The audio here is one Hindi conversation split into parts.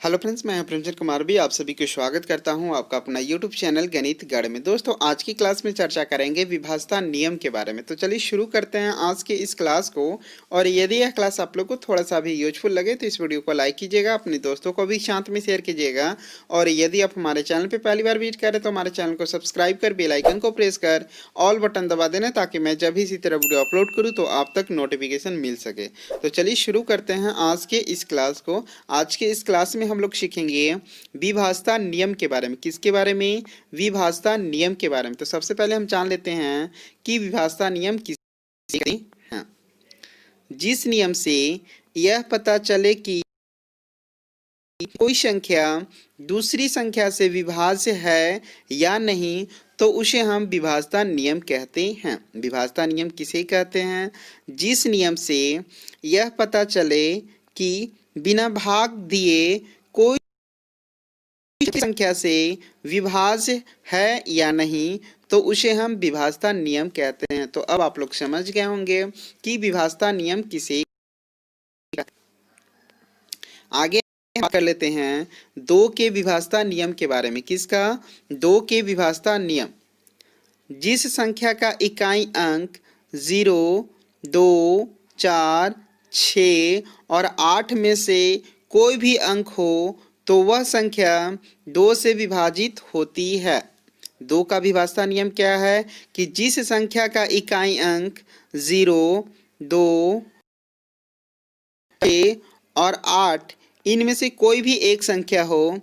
हेलो फ्रेंड्स, मैं प्रेमचंद कुमार भी आप सभी को स्वागत करता हूं आपका अपना यूट्यूब चैनल गणित गढ़ में। दोस्तों, आज की क्लास में चर्चा करेंगे विभाजता नियम के बारे में। तो चलिए शुरू करते हैं आज के इस क्लास को। और यदि यह क्लास आप लोग को थोड़ा सा भी यूजफुल लगे तो इस वीडियो को लाइक कीजिएगा, अपने दोस्तों को भी साथ में शेयर कीजिएगा। और यदि आप हमारे चैनल पर पहली बार विजिट करें तो हमारे चैनल को सब्सक्राइब कर बेल आइकन को प्रेस कर ऑल बटन दबा देना, ताकि मैं जब भी इसी तरह वीडियो अपलोड करूँ तो आप तक नोटिफिकेशन मिल सके। तो चलिए शुरू करते हैं आज के इस क्लास को। आज के इस क्लास में हम लोग सीखेंगे विभाजता नियम के बारे में। किसके बारे में? विभाजता नियम के बारे में। तो सबसे पहले हम जान लेते हैं कि विभाजता नियम किसे हैं। जिस नियम से यह पता चले कि कोई संख्या दूसरी संख्या से विभाज्य है या नहीं, तो उसे हम विभाजता नियम कहते हैं। विभाजता नियम किसे कहते हैं? जिस नियम से यह पता चले कि बिना भाग दिए कोई संख्या से विभाज्य है या नहीं, तो उसे हम विभाजता नियम कहते हैं। तो अब आप लोग समझ गए होंगे कि विभाजता नियम किसे। आगे बात कर लेते हैं दो के विभाजता नियम के बारे में। किसका? दो के विभाजता नियम। जिस संख्या का इकाई अंक 0, 2, 4, 6 और 8 में से कोई भी अंक हो तो वह संख्या 2 से विभाजित होती है। दो का विभाजता नियम क्या है कि जिस संख्या का इकाई अंक 0, 2, 6 और 8 इनमें से कोई भी एक संख्या हो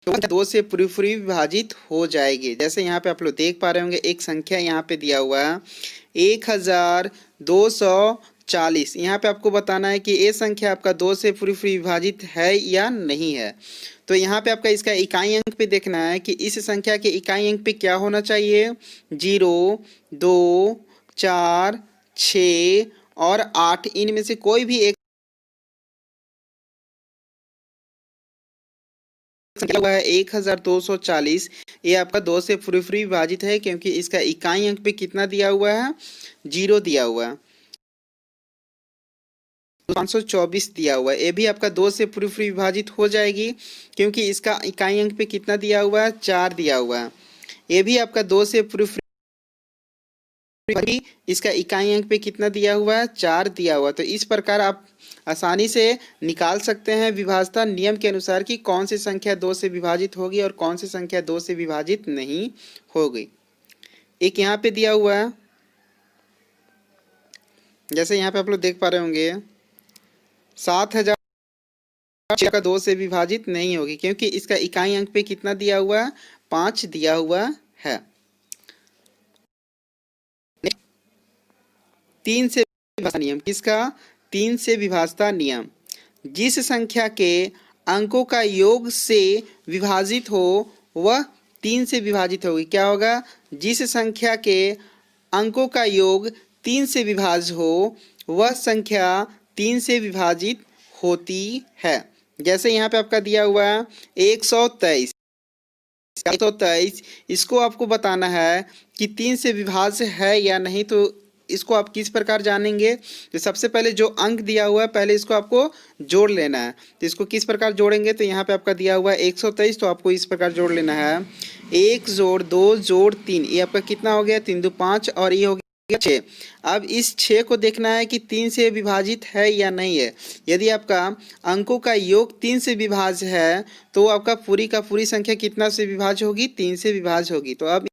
तो 2 से पूरी विभाजित हो जाएगी। जैसे यहाँ पे आप लोग देख पा रहे होंगे, एक संख्या यहाँ पे दिया हुआ है 1240। यहाँ पे आपको बताना है कि ये संख्या आपका 2 से पूरी विभाजित है या नहीं है। तो यहाँ पे आपका इसका इकाई अंक पे देखना है कि इस संख्या के इकाई अंक पे क्या होना चाहिए। 0, 2, 4, 6 और 8 इनमें से कोई भी एक संख्या हुआ है 1240। ये आपका 2 से पूरी विभाजित है, क्योंकि इसका इकाई अंक पे कितना दिया हुआ है? 0 दिया हुआ है। 524 दिया हुआ है। ये भी आपका 2 से पूरी विभाजित हो जाएगी, क्योंकि इसका इकाई अंक पे कितना दिया हुआ है? 4 दिया हुआ है। ये भी आपका 2 से पूरी, इसका इकाई अंक पे कितना दिया हुआ है? 4 दिया हुआ। तो इस प्रकार आप आसानी से निकाल सकते हैं विभाजता नियम के अनुसार कि कौन सी संख्या 2 से विभाजित होगी और कौन सी संख्या 2 से विभाजित नहीं होगी। एक यहाँ पे दिया हुआ है, जैसे यहाँ पे आप लोग देख पा रहे होंगे 7000 का 2 से विभाजित नहीं होगी, क्योंकि इसका इकाई अंक पे कितना दिया हुआ है? 5 दिया हुआ है। 3 से विभाजता नियम। किसका? 3 से विभाजता नियम। जिस संख्या के अंकों का योग से विभाजित हो वह 3 से विभाजित होगी। क्या होगा? जिस संख्या के अंकों का योग 3 से विभाज्य हो वह संख्या 3 से विभाजित होती है। जैसे यहाँ पे आपका दिया हुआ है 123। 123 इसको आपको बताना है कि 3 से विभाज्य है या नहीं। तो इसको आप किस प्रकार जानेंगे? तो सबसे पहले जो अंक दिया हुआ है पहले इसको आपको जोड़ लेना है। तो इसको किस प्रकार जोड़ेंगे? तो यहाँ पे आपका दिया हुआ है 123, तो आपको इस प्रकार जोड़ लेना है 1 जोड़ 2 जोड़ 3। ये आपका कितना हो गया? 3 2 5 और ये हो गया 6। अब इस 6 को देखना है कि 3 से विभाजित है या नहीं है। यदि आपका अंकों का योग 3 से विभाज्य है तो आपका पूरी का पूरी संख्या कितना से विभाज्य होगी? 3 से विभाज्य होगी। तो अब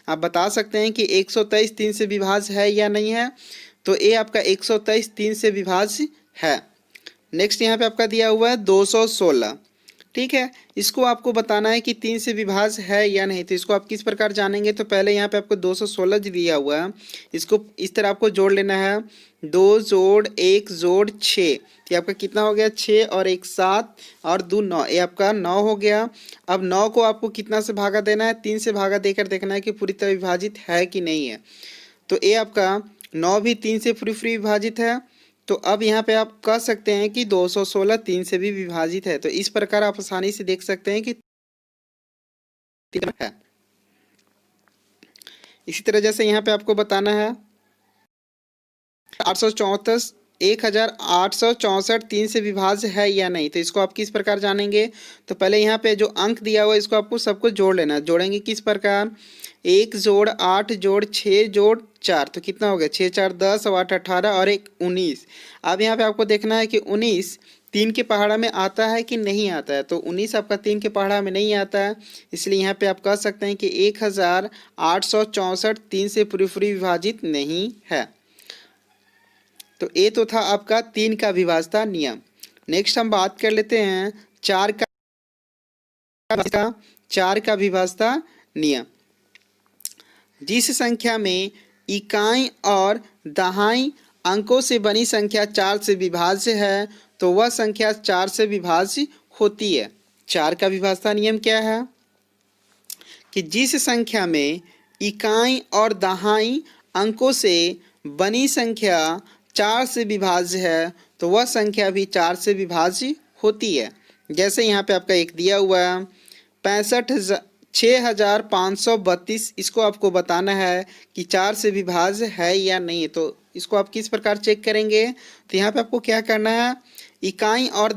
आप बता सकते हैं कि 123 3 से विभाज्य है या नहीं है। तो ये आपका 123 3 से विभाज्य है। नेक्स्ट यहाँ पे आपका दिया हुआ है 216। ठीक है, इसको आपको बताना है कि 3 से विभाज्य है या नहीं। तो इसको आप किस प्रकार जानेंगे? तो पहले यहाँ पे आपको 216 दिया हुआ है, इसको इस तरह आपको जोड़ लेना है। 2 जोड़ 1 जोड़ 6, ये आपका कितना हो गया? 6 और 1 7 और 2 9, ये आपका 9 हो गया। अब 9 को आपको कितना से भागा देना है? 3 से भागा देकर देखना है कि पूरी तरह विभाजित है कि नहीं है। तो ये आपका 9 भी 3 से पूरी विभाजित है। तो अब यहाँ पे आप कह सकते हैं कि 216 3 से भी विभाजित है। तो इस प्रकार आप आसानी से देख सकते हैं कि है। इसी तरह जैसे यहाँ पे आपको बताना है 834 1864 3 से विभाज्य है या नहीं, तो इसको आप किस प्रकार जानेंगे। तो पहले यहाँ पे जो अंक दिया हुआ है इसको आपको सबको जोड़ लेना। जोड़ेंगे किस प्रकार, 1 जोड़ 8 जोड़ 6 जोड़ 4, तो कितना हो गया, 6 4 10 और 8 18 और 1 19। अब यहाँ पे आपको देखना है कि 19 3 के पहाड़ा में आता है कि नहीं आता है। तो 19 आपका 3 के पहाड़ा में नहीं आता है, इसलिए यहाँ पे आप कह सकते हैं कि 1864 3 से पूरी पूरी विभाजित नहीं है। तो ये तो था आपका 3 का विभाज्यता नियम। नेक्स्ट हम बात कर लेते हैं 4 का विभाज्यता नियम। जिस संख्या में इकाई और दहाई अंकों से बनी संख्या 4 से विभाज्य है तो वह संख्या 4 से विभाज्य होती है। 4 का विभाज्यता नियम क्या है कि जिस संख्या में इकाई और दहाई अंकों से बनी संख्या 4 से विभाज्य है तो वह संख्या भी 4 से विभाज्य होती है। जैसे यहाँ पे आपका एक दिया हुआ है 6532, इसको आपको बताना है कि 4 से विभाज्य है या नहीं। तो इसको आप किस प्रकार चेक करेंगे, तो यहाँ पे आपको क्या करना है, इकाई और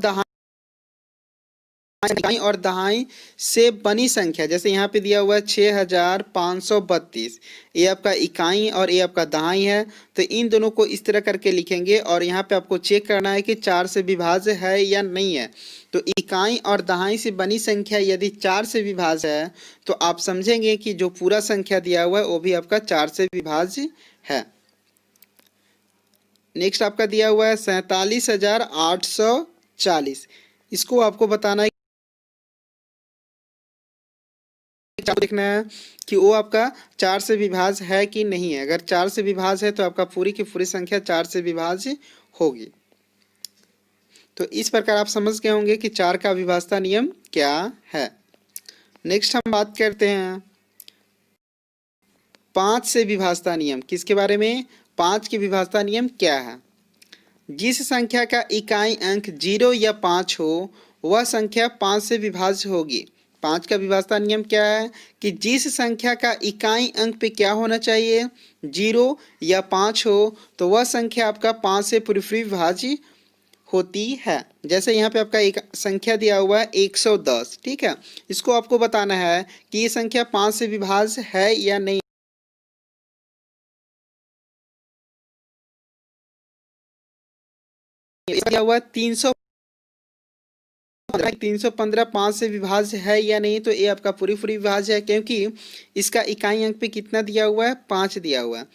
दहाई से बनी संख्या, जैसे यहाँ पे दिया हुआ है 6532, ये आपका इकाई और ये आपका दहाई है। तो इन दोनों को इस तरह करके लिखेंगे और यहाँ पे आपको चेक करना है कि 4 से विभाज्य है या नहीं है। तो इकाई और दहाई से बनी संख्या यदि 4 से विभाज्य है तो आप समझेंगे कि जो पूरा संख्या दिया हुआ है वो भी आपका 4 से विभाज्य है। नेक्स्ट आपका दिया हुआ है 47,840, इसको आपको बताना है, देखना है कि वो आपका 4 से विभाज्य है कि नहीं है। अगर 4 से विभाज्य है तो आपका पूरी की पूरी संख्या 4 से विभाज्य होगी। तो इस प्रकार आप समझ गए होंगे कि 4 का विभाज्यता नियम क्या है। नेक्स्ट हम बात करते हैं 5 से विभाज्यता नियम। किसके बारे में, 5 के विभाज्यता नियम क्या है। जिस संख्या का इकाई अंक 0 या 5 हो वह संख्या 5 से विभाज्य होगी। 5 का विभाज्यता नियम क्या है कि जिस संख्या का इकाई अंक पे क्या होना चाहिए, 0 या 5 हो तो वह संख्या आपका 5 से पूरी विभाज्य होती है। जैसे यहाँ पे आपका एक संख्या दिया हुआ है 110, ठीक है, इसको आपको बताना है कि ये संख्या 5 से विभाज्य है या नहीं। दिया हुआ 315 5 से विभाज्य है या नहीं, तो ये आपका पूरी पूरी विभाज्य है क्योंकि इसका इकाई अंक पे कितना दिया हुआ है, 5 दिया हुआ है।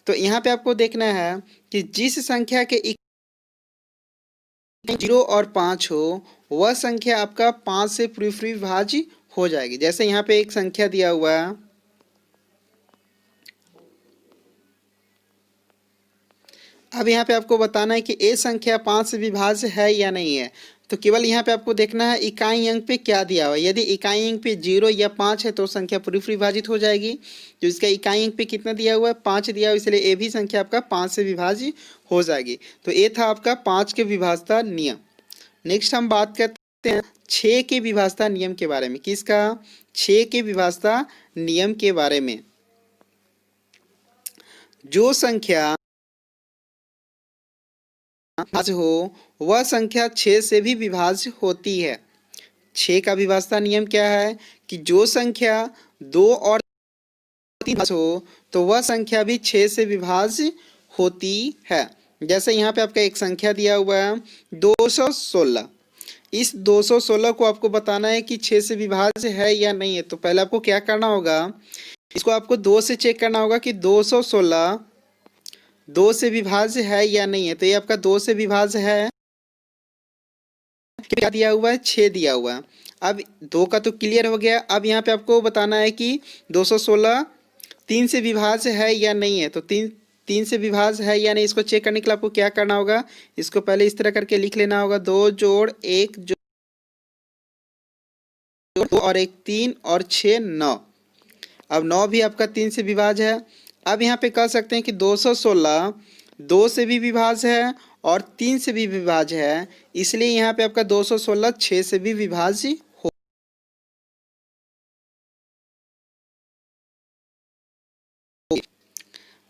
तो यहाँ पे आपको देखना है कि जिस संख्या के 0 और 5 हो वह संख्या आपका 5 से पूरी पूरी विभाज्य हो जाएगी। जैसे यहाँ पे एक संख्या दिया हुआ है, अब यहाँ पे आपको बताना है कि ये संख्या 5 से विभाज्य है या नहीं है। तो केवल यहाँ पे आपको देखना है इकाई अंक पे क्या दिया हुआ है। यदि इकाई अंक पे 0 या 5 है तो संख्या पूरी पूरी विभाजित हो जाएगी। तो इसका इकाई अंक पे कितना दिया हुआ है, 5 दिया हुआ है, इसलिए ये भी संख्या आपका 5 से विभाज्य हो जाएगी। तो ये था आपका 5 के विभाज्यता नियम। नेक्स्ट हम बात करते हैं 6 के विभाज्यता नियम के बारे में। किसका, 6 के विभाज्यता नियम के बारे में। जो संख्या हो वह संख्या 6 से भी विभाज्य होती है। 6 का विभाज्यता नियम क्या है कि जो संख्या 2 और 3 हो तो वह संख्या भी 6 से विभाज्य होती है। जैसे यहाँ पे आपका एक संख्या दिया हुआ है 216, इस 216 को आपको बताना है कि 6 से विभाज्य है या नहीं है। तो पहले आपको क्या करना होगा, इसको आपको 2 से चेक करना होगा कि 216 2 से विभाज्य है या नहीं है। तो ये आपका 2 से विभाज्य है, क्या दिया हुआ है, 6 दिया हुआ है। अब 2 का तो क्लियर हो गया। अब यहाँ पे आपको बताना है कि 216 3 से विभाज्य है या नहीं है। तो 3 से विभाज्य है या नहीं, इसको चेक करने के लिए आपको क्या करना होगा, इसको पहले इस तरह करके लिख लेना होगा, 2 जोड़ 1 जोड़ 2 और 1 3 और 6 9। अब 9 भी आपका 3 से विभाज्य है। अब यहाँ पे कह सकते हैं कि 216 2 से भी विभाज्य है और 3 से भी विभाज्य है, इसलिए यहाँ पे आपका 216 6 से भी विभाज्य हो।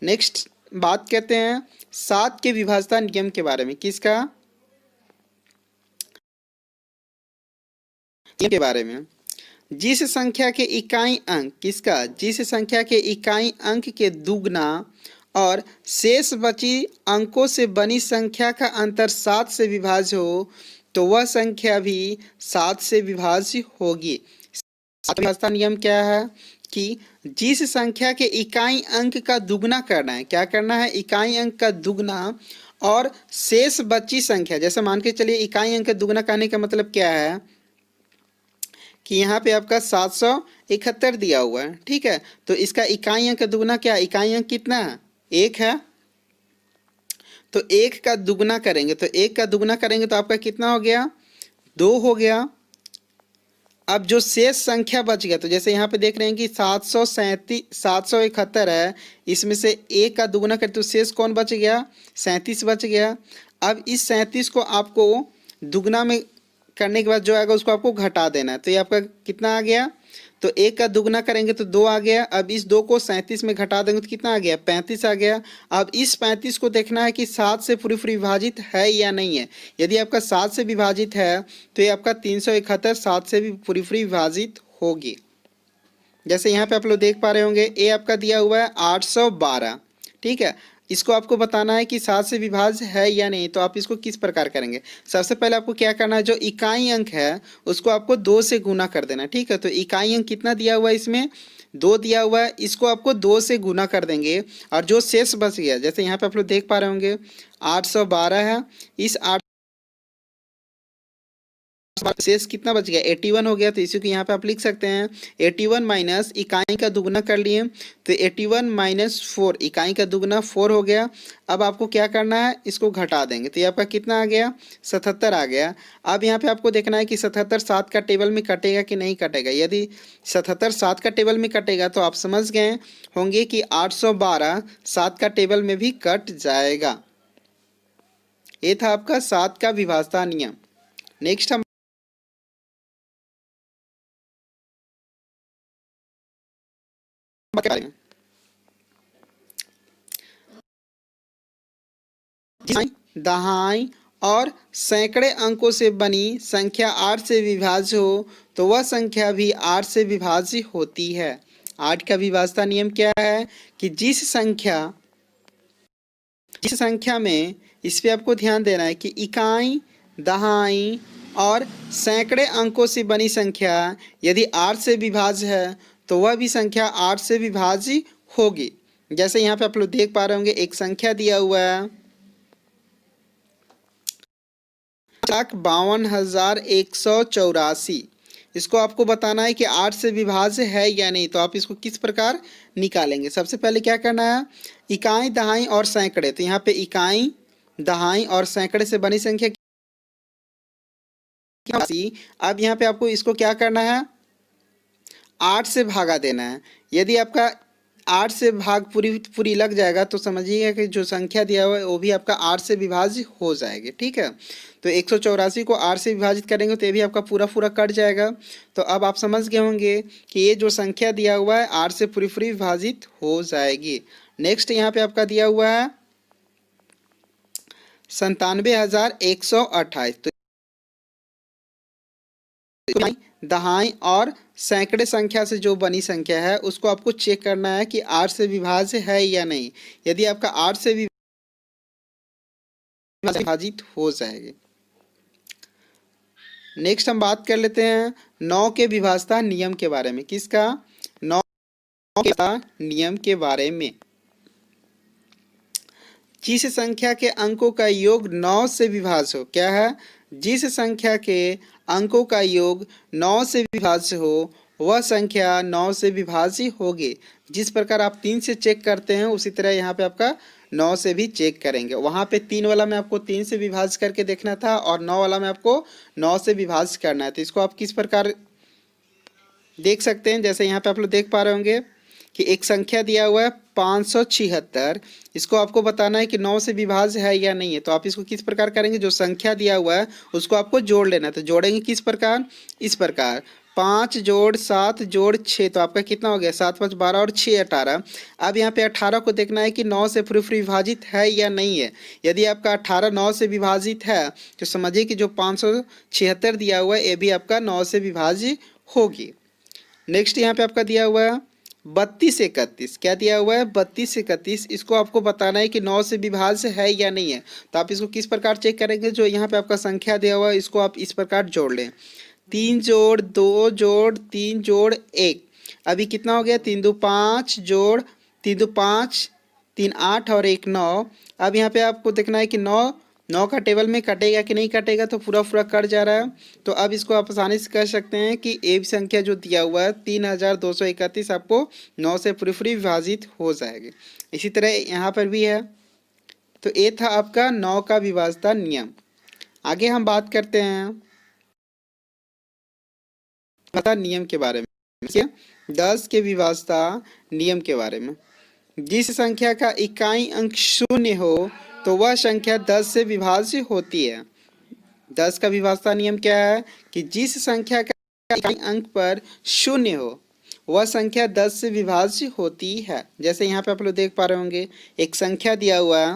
नेक्स्ट बात करते हैं 7 के विभाजता नियम के बारे में। किसका? के बारे में। जिस संख्या के इकाई अंक, किसका? जिस संख्या के इकाई अंक के दुगना और शेष बची अंकों से बनी संख्या का अंतर 7 से विभाज्य हो तो वह संख्या भी 7 से विभाज्य होगी। विभाजता नियम क्या है कि जिस संख्या के इकाई अंक का दुगना करना है, क्या करना है? इकाई अंक का दुगना और शेष बची संख्या, जैसे मान के चलिए इकाई अंक का दुगना करने का मतलब क्या है कि यहाँ पे आपका 771 दिया हुआ है, ठीक है। तो इसका इकाई अंक का दुगना क्या? इकाई अंक कितना है? 1 है। तो 1 का दुगना करेंगे, तो 1 का दुगना करेंगे तो आपका कितना हो गया? 2 हो गया। अब जो शेष संख्या बच गया, तो जैसे यहाँ पे देख रहे हैं कि 771 है, इसमें से 1 का दुगना करते तो शेष कौन बच गया? 37 बच गया। अब इस 37 को आपको दुगना में करने के बाद जो आएगा उसको आपको घटा देना है। तो ये आपका कितना आ गया? तो 1 का दुगना करेंगे तो 2 आ गया। अब इस 2 को 37 में घटा देंगे तो कितना आ गया? 35 आ गया। अब इस 35 को देखना है कि 7 से पूरी विभाजित है या नहीं है। यदि आपका 7 से विभाजित है तो ये आपका 371 7 से भी पूरी विभाजित होगी। जैसे यहाँ पे आप लोग देख पा रहे होंगे, ए आपका दिया हुआ है 812, ठीक है। इसको आपको बताना है कि 7 से विभाज्य है या नहीं। तो आप इसको किस प्रकार करेंगे? सबसे पहले आपको क्या करना है, जो इकाई अंक है उसको आपको 2 से गुना कर देना, ठीक है। तो इकाई अंक कितना दिया हुआ है? इसमें 2 दिया हुआ है, इसको आपको 2 से गुना कर देंगे और जो शेष बच गया, जैसे यहाँ पे आप लोग देख पा रहे होंगे 812 है, इस 8 शेष कितना बच गया? 81 हो गया। तो इसी को यहाँ पे आप लिख सकते हैं 81 माइनस इकाई का दुगना कर लिए तो 81 माइनस 4, इकाई का दुगना 4 हो गया। अब आपको क्या करना है? इसको घटा देंगे तो ये आपका कितना आ गया? 77 आ गया। अब यहाँ पे आपको देखना है कि 77 7 का टेबल में कटेगा कि नहीं कटेगा। यदि 77 7 का टेबल में कटेगा तो आप समझ गए होंगे कि 812 7 का टेबल में भी कट जाएगा। ये था आपका 7 का विभाजता नियम। नेक्स्ट हम दहाई और सैकड़े अंकों से बनी संख्या 8 से विभाज्य हो तो वह संख्या भी 8 से विभाज्य होती है। 8 का विभाजता नियम क्या है कि जिस संख्या में, इस पे आपको ध्यान देना है कि इकाई, दहाई और सैकड़े अंकों से बनी संख्या यदि 8 से विभाज्य है तो वह भी संख्या 8 से विभाज्य होगी। जैसे यहाँ पे आप लोग देख पा रहे होंगे एक संख्या दिया हुआ है 52,184। इसको आपको बताना है कि 8 से विभाज्य है या नहीं। तो आप इसको किस प्रकार निकालेंगे? सबसे पहले क्या करना है? इकाई, दहाई और सैकड़े। तो यहाँ पे इकाई, दहाई और सैकड़े से बनी संख्या। अब यहाँ पे आपको इसको क्या करना है? 8 से भागा देना है। यदि आपका 8 से भाग पूरी लग जाएगा तो समझिएगा कि जो संख्या दिया हुआ है वो भी आपका 8 से विभाज्य हो जाएगी, ठीक है। तो 184 को 8 से विभाजित करेंगे तो ये भी आपका पूरा कट जाएगा। तो अब आप समझ गए होंगे कि ये जो संख्या दिया हुआ है 8 से पूरी विभाजित हो जाएगी। नेक्स्ट यहाँ पे आपका दिया हुआ है 97,128। तो दहाई और सैकड़े संख्या से जो बनी संख्या है उसको आपको चेक करना है कि 8 से विभाज्य है या नहीं। यदि आपका 8 से विभाजित हो जाएगी। नेक्स्ट हम बात कर लेते हैं 9 के विभाजता नियम के बारे में। किसका? 9 के नियम के बारे में। जिस संख्या के अंकों का योग 9 से विभाज्य हो, क्या है? जिस संख्या के अंकों का योग 9 से विभाज्य हो वह संख्या 9 से विभाज्य होगी। जिस प्रकार आप 3 से चेक करते हैं उसी तरह यहाँ पे आपका 9 से भी चेक करेंगे। वहाँ पे 3 वाला में आपको 3 से विभाज्य करके देखना था और 9 वाला में आपको 9 से विभाज्य करना है। तो इसको आप किस प्रकार देख सकते हैं? जैसे यहाँ पे आप लोग देख पा रहे होंगे कि एक संख्या दिया हुआ है 576, इसको आपको बताना है कि 9 से विभाज्य है या नहीं है। तो आप इसको किस प्रकार करेंगे, जो संख्या दिया हुआ है उसको आपको जोड़ लेना है। तो जोड़ेंगे किस प्रकार, इस प्रकार 5 जोड़ 7 जोड़ 6, तो आपका कितना हो गया, 7 5 12 और 6 18। अब यहाँ पे 18 को देखना है कि 9 से पूरी विभाजित है या नहीं है। यदि आपका 18 9 से विभाजित है तो समझिए कि जो 576 दिया हुआ है ये भी आपका 9 से विभाज्य होगी। नेक्स्ट यहाँ पे आपका दिया हुआ है 32 31, क्या दिया हुआ है 32 31, इसको आपको बताना है कि 9 से विभाज्य है या नहीं है। तो आप इसको किस प्रकार चेक करेंगे, जो यहाँ पे आपका संख्या दिया हुआ है इसको आप इस प्रकार जोड़ लें, 3 जोड़ 2 जोड़ 3 जोड़ 1, अभी कितना हो गया 3 2 5 जोड़ 3 2 5 3 8 और 1 9। अब यहाँ पे आपको देखना है कि 9 का टेबल में कटेगा कि नहीं कटेगा, तो पूरा पूरा कट जा रहा है। तो अब इसको आप आसानी से कर सकते हैं कि ए संख्या जो दिया हुआ है 3231 आपको 9 से पूरी विभाजित हो जाएगी। इसी तरह यहाँ पर भी है। तो ये था आपका 9 का विभाज्यता नियम। आगे हम बात करते हैं नियम के बारे में, 10 के विभाज्यता नियम के बारे में। जिस संख्या का इकाई अंक शून्य हो तो वह संख्या 10 से विभाज्य होती है। 10 का विभाज्यता नियम क्या है कि जिस संख्या का इकाई अंक पर शून्य हो वह संख्या 10 से विभाज्य होती है। जैसे यहाँ पे आप लोग देख पा रहे होंगे एक संख्या दिया हुआ है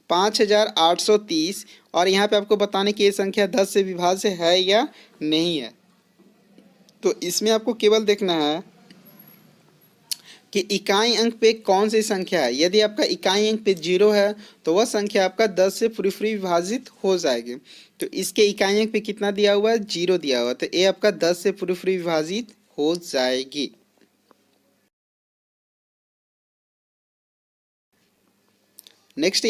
5830 और यहाँ पे आपको बताने की ये संख्या 10 से विभाज्य है या नहीं है। तो इसमें आपको केवल देखना है कि इकाई अंक पे कौन सी संख्या है। यदि आपका इकाई अंक पे 0 है तो वह संख्या आपका 10 से पूरी विभाजित हो जाएगी। तो इसके इकाई अंक पे कितना दिया हुआ है, 0 दिया हुआ है, तो ये आपका 10 से पूरी विभाजित हो जाएगी। नेक्स्ट